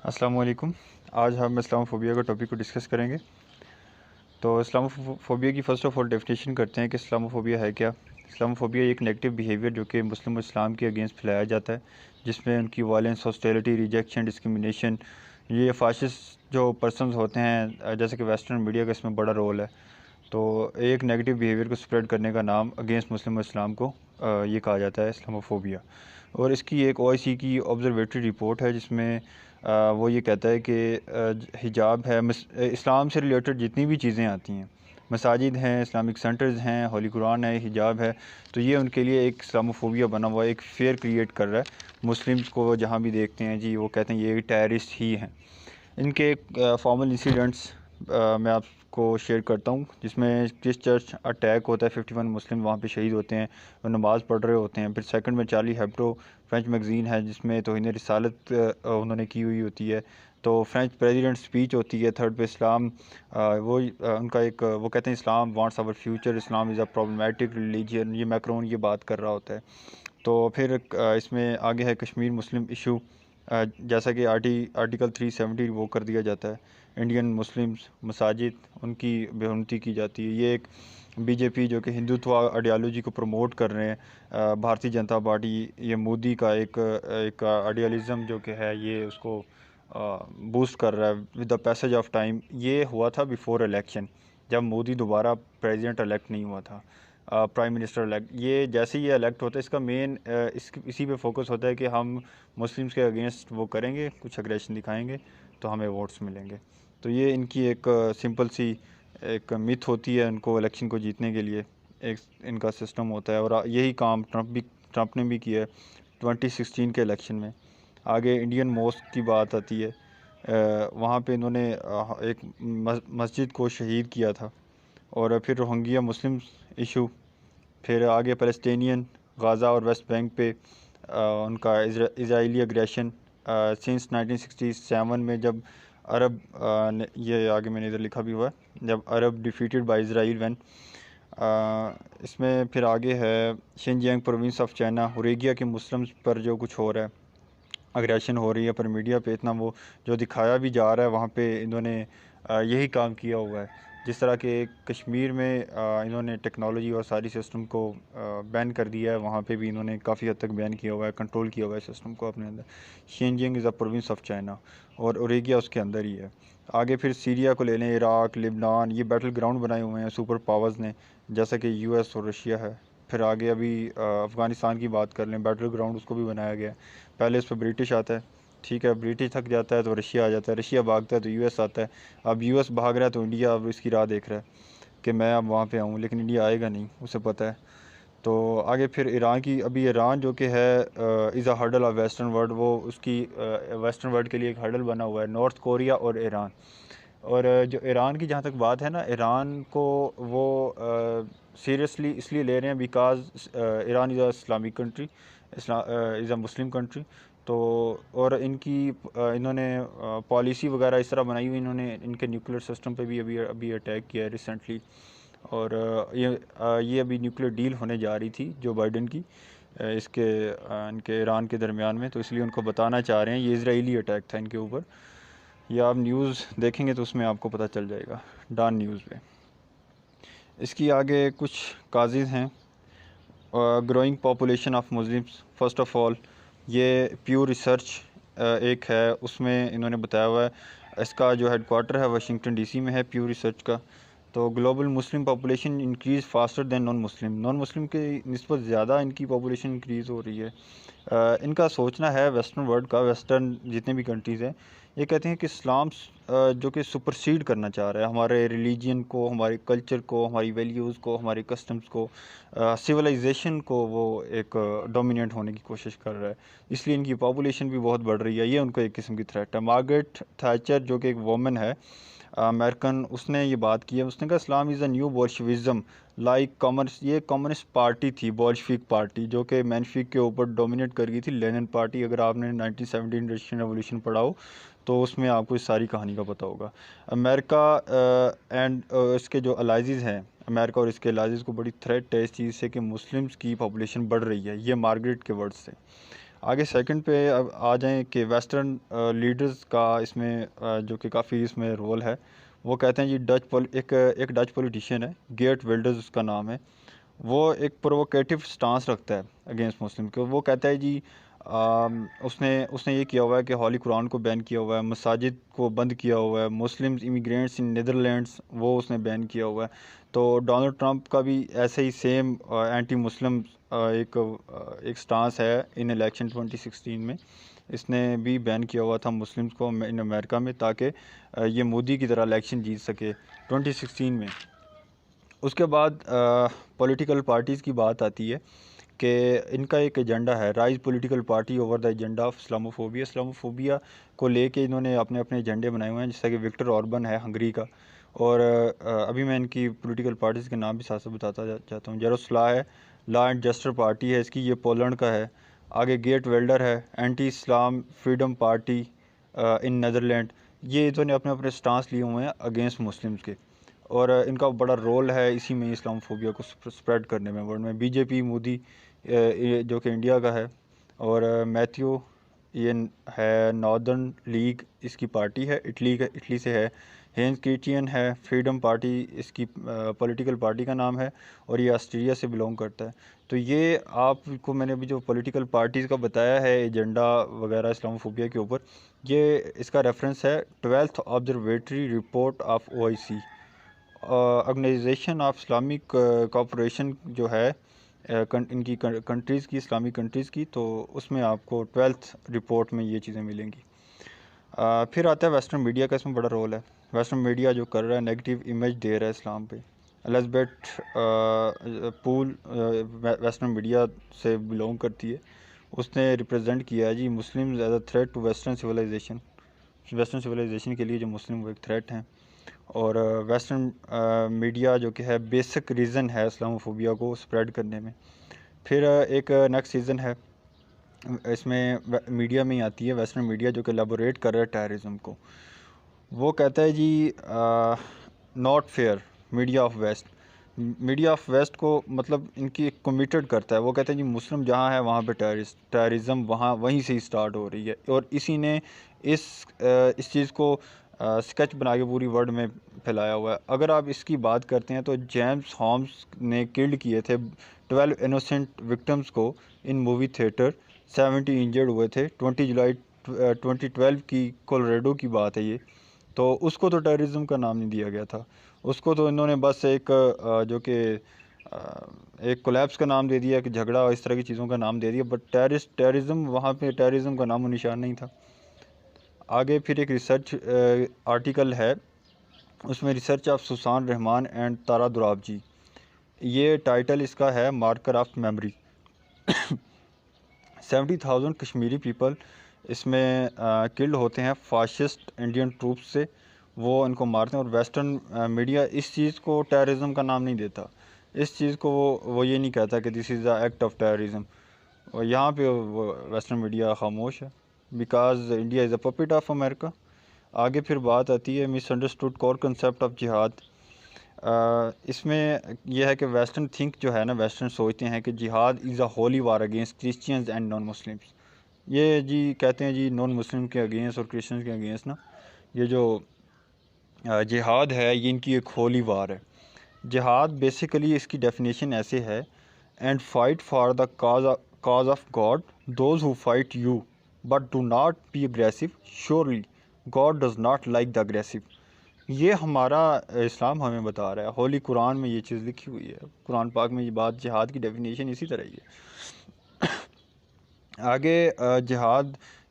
السلام علیکم۔ آج ہم اسلام فوبیا کا ٹاپک کو ڈسکس کریں گے۔ تو اسلام فوبیا کی فرسٹ آف آل ڈیفینیشن کرتے ہیں کہ اسلام فوبیا ہے کیا۔ اسلام فوبیا ایک نیگیٹو بیہیویئر جو کہ مسلم و اسلام کے اگینسٹ پھیلایا جاتا ہے، جس میں ان کی وائلنس، ہاسٹیلٹی، ریجیکشن، ڈسکرمنیشن، یہ فاشسٹ جو پرسنز ہوتے ہیں، جیسے کہ ویسٹرن میڈیا کا اس میں بڑا رول ہے۔ تو ایک نیگیٹو بیہیویئر کو اسپریڈ کرنے کا نام اگینسٹ مسلم و اسلام کو یہ کہا جاتا ہے اسلام فوبیا۔ اور اس کی ایک OIC کی آبزرویٹری رپورٹ ہے جس میں وہ یہ کہتا ہے کہ حجاب ہے، اسلام سے ریلیٹڈ جتنی بھی چیزیں آتی ہیں، مساجد ہیں، اسلامک سینٹرز ہیں، ہولی قرآن ہے، حجاب ہے، تو یہ ان کے لیے ایک اسلام فوبیا بنا ہوا ہے، ایک فیئر کریٹ کر رہا ہے مسلمز کو۔ جہاں بھی دیکھتے ہیں جی وہ کہتے ہیں یہ ٹیررسٹ ہی ہیں۔ ان کے فارمل انسیڈنٹس میں آپ کو شیئر کرتا ہوں، جس میں کرس چرچ اٹیک ہوتا ہے، 51 مسلم وہاں پہ شہید ہوتے ہیں، وہ نماز پڑھ رہے ہوتے ہیں۔ پھر سیکنڈ میں چارلی ہیبڈو فرینچ میگزین ہے جس میں توہین رسالت انہوں نے کی ہوئی ہوتی ہے، تو فرینچ پریزیڈنٹ اسپیچ ہوتی ہے۔ تھرڈ پہ اسلام، وہ ان کا ایک وہ کہتے ہیں اسلام وانٹس آور فیوچر، اسلام از اے پرابلمیٹک ریلیجن، یہ میکرون یہ بات کر رہا ہوتا ہے۔ تو پھر اس میں آگے ہے کشمیر مسلم ایشو، جیسا کہ آرٹیکل 370 وہ کر دیا جاتا ہے۔ انڈین مسلمز مساجد ان کی بے حرمتی کی جاتی ہے۔ یہ ایک BJP جو کہ ہندوتوا آئیڈیالوجی کو پروموٹ کر رہے ہیں، بھارتی جنتا پارٹی، یہ مودی کا ایک آئیڈیالزم جو کہ ہے یہ اس کو بوسٹ کر رہا ہے with the passage of time. یہ ہوا تھا بیفور الیکشن، جب مودی دوبارہ پریزیڈنٹ الیکٹ نہیں ہوا تھا، پرائم منسٹر الیکٹ۔ یہ جیسے یہ الیکٹ ہوتا ہے، اس کا مین اسی پہ فوکس ہوتا ہے کہ ہم مسلمس کے اگینسٹ وہ کریں گے، کچھ اگریشن دکھائیں گے تو ہمیں ووٹس ملیں گے۔ تو یہ ان کی ایک سمپل سی ایک میتھ ہوتی ہے، ان کو الیکشن کو جیتنے کے لیے ایک ان کا سسٹم ہوتا ہے، اور یہی کام ٹرمپ نے بھی کیا ہے 2016 کے الیکشن میں۔ آگے انڈین موسک کی بات آتی ہے، وہاں پہ انہوں نے ایک مسجد کو شہید کیا تھا۔ اور پھر روہنگیا مسلم ایشو، پھر آگے فلسطینین غازہ اور ویسٹ بینک پہ ان کا اسرائیلی اگریشن سنس 1967 میں، جب عرب یہ آگے میں نے ادھر لکھا بھی ہوا ہے، جب عرب ڈیفیٹڈ بائی اسرائیل وین۔ اس میں پھر آگے ہے Xinjiang province of China, Rohingya کے مسلمز پر جو کچھ ہو رہا ہے، اگریشن ہو رہی ہے، پر میڈیا پہ اتنا وہ جو دکھایا بھی جا رہا ہے، وہاں پہ انہوں نے یہی کام کیا ہوا ہے۔ جس طرح کہ کشمیر میں انہوں نے ٹیکنالوجی اور ساری سسٹم کو بین کر دیا ہے، وہاں پہ بھی انہوں نے کافی حد تک بین کیا ہوا ہے، کنٹرول کیا ہوا ہے سسٹم کو اپنے اندر۔ شینجینگ از اے پروونس آف چائنا، اور اوریگیا اس کے اندر ہی ہے۔ آگے پھر سیریا کو لے لیں، عراق، لبنان، یہ بیٹل گراؤنڈ بنائے ہوئے ہیں سپر پاورز نے، جیسا کہ US اور رشیا ہے۔ پھر آگے ابھی افغانستان کی بات کر لیں، بیٹل گراؤنڈ اس کو بھی بنایا گیا ہے۔ پہلے اس پہ برٹش آتا ہے، ٹھیک ہے، برٹش تھک جاتا ہے تو رشیا آ جاتا ہے، رشیا بھاگتا ہے تو US آتا ہے۔ اب US بھاگ رہا ہے تو انڈیا اب اس کی راہ دیکھ رہا ہے کہ میں اب وہاں پہ آؤں، لیکن انڈیا آئے گا نہیں، اسے پتہ ہے۔ تو آگے پھر ایران کی، ابھی ایران جو کہ ہے is a hurdle of western world, وہ اس کی ویسٹرن ورلڈ کے لیے ایک ہرڈل بنا ہوا ہے، نارتھ کوریا اور ایران۔ اور جو ایران کی جہاں تک بات ہے نا، ایران کو وہ سیریسلی اس لیے لے رہے ہیں because Iran is a Islamic country, is a Muslim country. تو اور ان کی انہوں نے پالیسی وغیرہ اس طرح بنائی ہوئی، انہوں نے ان کے نیوکلیر سسٹم پہ بھی ابھی اٹیک کیا ہے ریسنٹلی، اور یہ ابھی نیوکلیر ڈیل ہونے جا رہی تھی جو بائیڈن کی اس کے ان کے ایران کے درمیان میں، تو اس لیے ان کو بتانا چاہ رہے ہیں یہ اسرائیلی اٹیک تھا ان کے اوپر۔ یا آپ نیوز دیکھیں گے تو اس میں آپ کو پتہ چل جائے گا، ڈان نیوز پہ۔ اس کی آگے کچھ کازز ہیں۔ Growing population of Muslims, first of all یہ پیور ریسرچ ایک ہے، اس میں انہوں نے بتایا ہوا ہے، اس کا جو ہیڈ کوارٹر ہے واشنگٹن DC میں ہے، پیور ریسرچ کا۔ تو global Muslim population increase faster than non Muslim کی نسبت زیادہ ان کی پاپولیشن انکریز ہو رہی ہے۔ ان کا سوچنا ہے ویسٹرن ورلڈ کا، ویسٹرن جتنے بھی کنٹریز ہیں، یہ کہتے ہیں کہ اسلام جو کہ سپرسیڈ کرنا چاہ رہا ہے ہمارے ریلیجین کو، ہمارے کلچر کو، ہماری ویلیوز کو، ہمارے کسٹمز کو، سویلائزیشن کو، وہ ایک ڈومیننٹ ہونے کی کوشش کر رہا ہے، اس لیے ان کی پاپولیشن بھی بہت بڑھ رہی ہے۔ یہ ان کو ایک قسم کی تھریٹ ہے۔ مارگریٹ تھیچر جو کہ ایک وومن ہے امریکن، اس نے یہ بات کی ہے، اس نے کہا اسلام از اے نیو بولشوزم لائک کامرس، یہ کمیونسٹ پارٹی تھی، بولشوک پارٹی، جو کہ مینشوک کے اوپر ڈومینیٹ کر گئی تھی، لینن پارٹی۔ اگر آپ نے 1917 رشین ریولیوشن پڑھا ہو تو اس میں آپ کو اس ساری کہانی کا پتہ ہوگا۔ امریکہ اینڈ اس کے جو الائزز ہیں، امریکہ اور اس کے الائزز کو بڑی تھریٹ ہے اس چیز سے کہ مسلمز کی پاپولیشن بڑھ رہی ہے، یہ مارگریٹ کے ورڈ سے۔ آگے سیکنڈ پہ اب آ جائیں کہ ویسٹرن لیڈرز کا اس میں جو کہ کافی اس میں رول ہے. وہ کہتے ہیں جی ایک ڈچ پولیٹیشین ہے, گیٹ ویلڈرز اس کا نام ہے. وہ ایک پرووکیٹو سٹانس رکھتا ہے اگینسٹ مسلم کے. وہ کہتا ہے جی اس نے یہ کیا ہوا ہے کہ ہولی قرآن کو بین کیا ہوا ہے, مساجد کو بند کیا ہوا ہے, مسلم امیگرینٹس ان نیدرلینڈس وہ اس نے بین کیا ہوا ہے. تو ڈونلڈ ٹرمپ کا بھی ایسے ہی سیم اینٹی مسلم ایک سٹانس ہے ان الیکشن 2016 میں. اس نے بھی بین کیا ہوا تھا مسلمس کو ان امریکہ میں, تاکہ یہ مودی کی طرح الیکشن جیت سکے 2016 میں. اس کے بعد پولیٹیکل پارٹیز کی بات آتی ہے کہ ان کا ایک ایجنڈا ہے, rise political party over the agenda of Islamophobia. Islamophobia کو لے کے انہوں نے اپنے ایجنڈے بنائے ہوئے ہیں, جیسا کہ وکٹر اوربن ہے ہنگری کا, اور ابھی میں ان کی پولیٹیکل پارٹیز کے نام بھی ساتھ ساتھ بتاتا چاہتا ہوں. جیروسلا ہے, لا اینڈ جسٹر پارٹی ہے اس کی, یہ پولینڈ کا ہے. آگے گیٹ ویلڈر ہے, اینٹی اسلام فریڈم پارٹی ان نیدرلینڈ. یہ انہوں نے اپنے سٹانس لیے ہوئے ہیں اگینسٹ مسلمس کے, اور ان کا بڑا رول ہے اسی میں اسلام فوبیا کو سپریڈ کرنے میں ورلڈ میں. بی جے پی مودی جو کہ انڈیا کا ہے, اور میتھیو یہ ہے ناردرن لیگ اس کی پارٹی ہے, اٹلی سے ہے. ہینز کریسچین ہے, فریڈم پارٹی اس کی پولیٹیکل پارٹی کا نام ہے, اور یہ آسٹریلیا سے بلونگ کرتا ہے. تو یہ آپ کو میں نے ابھی جو پولیٹیکل پارٹیز کا بتایا ہے ایجنڈا وغیرہ اسلام فوبیا کے اوپر, یہ اس کا ریفرنس ہے 12th observatory report of OIC, organisation of Islamic cooperation جو ہے ان کی کنٹریز کی, اسلامی کنٹریز کی. تو اس میں آپ کو 12th رپورٹ میں یہ چیزیں ملیں گی. پھر آتا ہے ویسٹرن میڈیا کا, اس میں بڑا رول ہے. ویسٹرن میڈیا جو کر رہا ہے نیگیٹو امیج دے رہا ہے اسلام پہ. الزبیتھ پول ویسٹرن میڈیا سے بلونگ کرتی ہے, اس نے ریپرزینٹ کیا ہے جی Muslim as a threat to western civilisation کے لیے جو مسلم وہ ایک تھریٹ ہیں. اور ویسٹرن میڈیا جو کہ ہے بیسک ریزن ہے اسلاموفوبیا کو سپریڈ کرنے میں. پھر ایک نیکسٹ ریزن ہے اس میں میڈیا میں ہی آتی ہے, ویسٹرن میڈیا جو کہ لیبوریٹ کر رہا ہے ٹیررزم کو. وہ کہتا ہے جی not fair media of west. Media of west کو مطلب ان کی کمیٹڈ کرتا ہے. وہ کہتے ہیں جی مسلم جہاں ہے وہاں پہ ٹیررزم وہیں سے ہی سٹارٹ ہو رہی ہے, اور اسی نے اس چیز کو اسکیچ بنا کے پوری ورلڈ میں پھیلایا ہوا ہے. اگر آپ اس کی بات کرتے ہیں تو جیمز ہومز نے کلڈ کیے تھے 12 انوسنٹ وکٹمز کو ان مووی تھیٹر, 70 انجرڈ ہوئے تھے. 20 جولائی 2012 کی کولوریڈو کی بات ہے یہ. تو اس کو تو ٹیررزم کا نام نہیں دیا گیا تھا, اس کو تو انہوں نے بس ایک جو کہ ایک کولیپس کا نام دے دیا, کہ جھگڑا اس طرح کی چیزوں کا نام دے دیا, بٹ ٹیررزم وہاں پہ ٹیررزم کا نام و نشان نہیں تھا. آگے پھر ایک ریسرچ آرٹیکل ہے, اس میں research of Susan Rahman and Tara Darab جی, یہ ٹائٹل اس کا ہے marker of memory. 70,000 Kashmiri people اس میں کلڈ ہوتے ہیں فاشسٹ انڈین ٹروپس سے, وہ ان کو مارتے ہیں. اور ویسٹرن میڈیا اس چیز کو ٹیررزم کا نام نہیں دیتا, اس چیز کو وہ یہ نہیں کہتا کہ دس از دا ایکٹ آف ٹیررزم. اور یہاں پہ ویسٹرن میڈیا خاموش ہے, because India is a puppet of America. آگے پھر بات آتی ہے مس انڈرسٹوڈ کور کنسیپٹ آف جہاد. اس میں یہ ہے کہ ویسٹرن تھنک جو ہے نا, ویسٹرن سوچتے ہیں کہ jihad is a holy war against Christians and non Muslims. یہ جی کہتے ہیں جی نان مسلم کے اگینسٹ اور کرسچنز کے اگینسٹ نا, یہ جو جہاد ہے یہ ان کی ایک ہولی وار ہے. جہاد بیسیکلی اس کی ڈیفینیشن ایسے ہے, and fight for the cause of God, those who fight you but do not be aggressive, surely God does not like the aggressive. یہ ہمارا اسلام ہمیں بتا رہا ہے, ہولی قرآن میں یہ چیز لکھی ہوئی ہے, قرآن پاک میں یہ بات جہاد کی ڈیفینیشن اسی طرح ہی ہے. آگے جہاد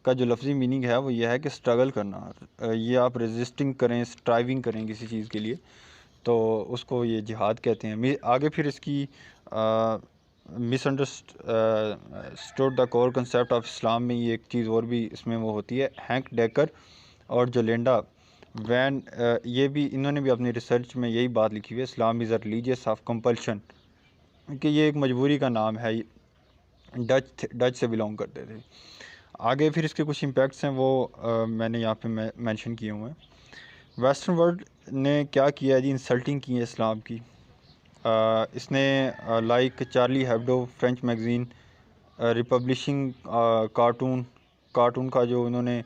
کا جو لفظی میننگ ہے وہ یہ ہے کہ اسٹرگل کرنا, یہ آپ ریزسٹنگ کریں, اسٹرائیونگ کریں کسی چیز کے لیے, تو اس کو یہ جہاد کہتے ہیں. آگے پھر اس کی misunderstood the core concept of Islam میں یہ ایک چیز اور بھی اس میں وہ ہوتی ہے. ہینک ڈیکر اور جولینڈا وین, یہ بھی انہوں نے بھی اپنی ریسرچ میں یہی بات لکھی ہوئی ہے, اسلام از اے ریلیجیس آف کمپلشن, کہ یہ ایک مجبوری کا نام ہے, ڈچ سے بلونگ کرتے تھے. آگے پھر اس کے کچھ امپیکٹس ہیں وہ میں نے یہاں پہ مینشن کیے ہوئے ہیں. ویسٹرن ورلڈ نے کیا کیا جی, انسلٹنگ کی ہے اسلام کی. اس نے like Charlie Hebdo French magazine, republishing cartoon کا جو انہوں نے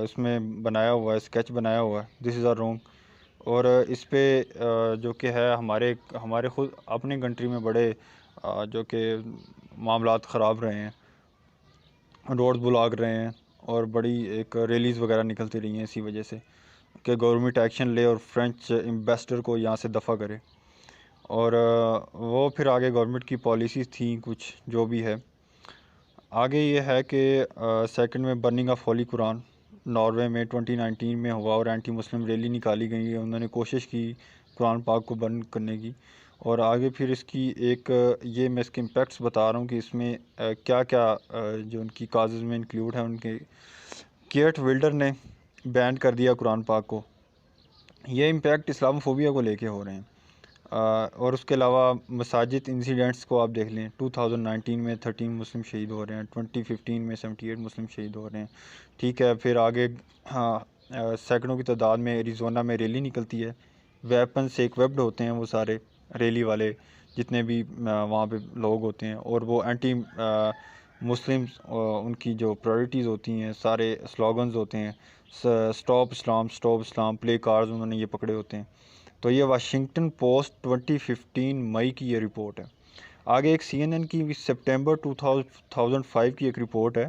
اس میں بنایا ہوا ہے، اسکیچ بنایا ہوا ہے، دس از آر رونگ. اور اس پہ جو کہ ہے ہمارے خود اپنی کنٹری میں بڑے جو کہ معاملات خراب رہے ہیں، روڈ بلاک رہے ہیں، اور بڑی ایک ریلیز وغیرہ نکلتی رہی ہیں اسی وجہ سے کہ گورنمنٹ ایکشن لے اور فرینچ امبیسڈر کو یہاں سے دفع کرے. اور وہ پھر آگے گورنمنٹ کی پالیسیز تھیں کچھ جو بھی ہے. آگے یہ ہے کہ سیکنڈ میں burning of holy Quran Norway میں 2019 میں ہوا، اور اینٹی مسلم ریلی نکالی گئی. انہوں نے کوشش کی قرآن پاک کو برن کرنے کی. اور آگے پھر اس کی ایک یہ میں اس کے امپیکٹس بتا رہا ہوں کہ اس میں کیا کیا جو ان کی کازز میں انکلیوڈ ہیں. ان کے کیٹ ولڈر نے بین کر دیا قرآن پاک کو. یہ امپیکٹ اسلام فوبیا کو لے کے ہو رہے ہیں. اور اس کے علاوہ مساجد انسیڈنٹس کو آپ دیکھ لیں، 2019 میں 13 مسلم شہید ہو رہے ہیں، 2015 میں 78 مسلم شہید ہو رہے ہیں. ٹھیک ہے، پھر آگے سینکڑوں کی تعداد میں ایریزونا میں ریلی نکلتی ہے. ویپنس ایک ویبڈ ہوتے ہیں وہ سارے ریلی والے جتنے بھی وہاں پہ لوگ ہوتے ہیں، اور وہ اینٹی مسلمز ان کی جو پرائرٹیز ہوتی ہیں، سارے سلوگنز ہوتے ہیں، سٹاپ اسلام پلے کارز انہوں نے یہ پکڑے ہوتے ہیں. تو یہ واشنگٹن پوسٹ 2015 مئی کی یہ رپورٹ ہے. آگے ایک CNN کی سپٹمبر 2005 کی ایک رپورٹ ہے.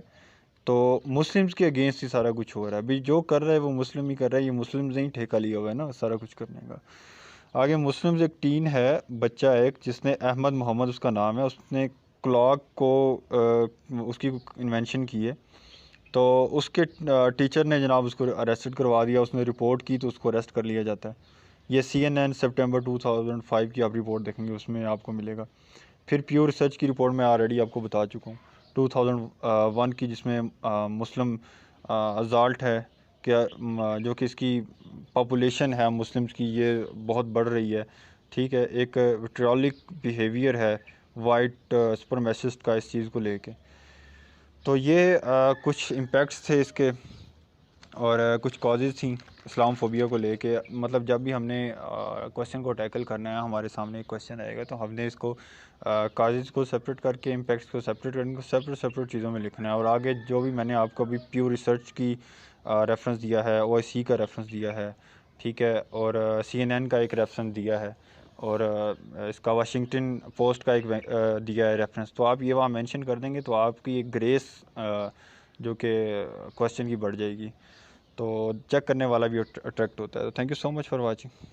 تو مسلمز کے اگینسٹ ہی سارا کچھ ہو رہا ہے. ابھی جو کر رہا ہے وہ مسلم ہی کر رہا ہے، یہ مسلمز نے ہی ٹھیکہ لیا ہوا ہے نا سارا کچھ کرنے کا. آگے مسلمز ایک ٹین ہے، بچہ ایک جس نے احمد محمد اس کا نام ہے، اس نے کلاک کو اس کی انوینشن کی ہے. تو اس کے ٹیچر نے جناب اس کو اریسٹ کروا دیا، اس نے رپورٹ کی تو اس کو اریسٹ کر لیا جاتا ہے. یہ CNN سپٹمبر 2005 کی آپ رپورٹ دیکھیں گے، اس میں آپ کو ملے گا. پھر پیور ریسرچ کی رپورٹ میں آلریڈی آپ کو بتا چکا ہوں 2001 کی، جس میں مسلم ازالٹ ہے کہ جو کہ اس کی پاپولیشن ہے مسلمز کی یہ بہت بڑھ رہی ہے. ٹھیک ہے، ایک وٹرولک بیہیویئر ہے وائٹ سپرمیسسٹ کا اس چیز کو لے کے. تو یہ کچھ امپیکٹس تھے اس کے، اور کچھ کازز تھیں اسلام فوبیا کو لے کے. مطلب جب بھی ہم نے کویشچن کو ٹیکل کرنا ہے، ہمارے سامنے ایک کویشچن آئے گا تو ہم نے اس کو کازز کو سپریٹ کر کے امپیکٹس کو سپریٹ کرنے کو سپریٹ چیزوں میں لکھنا ہے. اور آگے جو بھی میں نے آپ کو ابھی پیور ریسرچ کی ریفرنس دیا ہے، OIC کا ریفرنس دیا ہے، ٹھیک ہے، اور CNN کا ایک ریفرنس دیا ہے، اور اس کا واشنگٹن پوسٹ کا ایک دیا ہے ریفرنس. تو آپ یہ وہاں مینشن کر دیں گے تو آپ کی ایک گریس جو کہ کویشچن کی بڑھ جائے گی، تو چیک کرنے والا بھی اٹریکٹ ہوتا ہے. Thank you so much for watching.